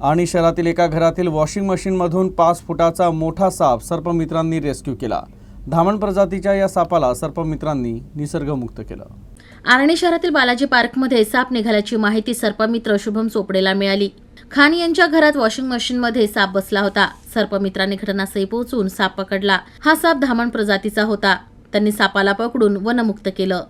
आणि शहरातील एका घरातील वॉशिंग मशीनमधून 5 फुटाचा मोठा साप सर्पमित्रांनी रेस्क्यू केला। धामण प्रजातीच्या या सापाला सर्पमित्रांनी निसर्गमुक्त केलं। आर्णी शहरातील बालाजी पार्कमध्ये साप निघाल्याची माहिती सर्पमित्र शुभम चोपडेला मिळाली। खान यांच्या घरात वॉशिंग मशीनमध्ये साप बसला होता। सर्पमित्रांनी घटनास्थळी पोहोचून साप पकडला। हा साप धामण प्रजातीचा होता। त्यांनी सापाला पकडून वनमुक्त केलं।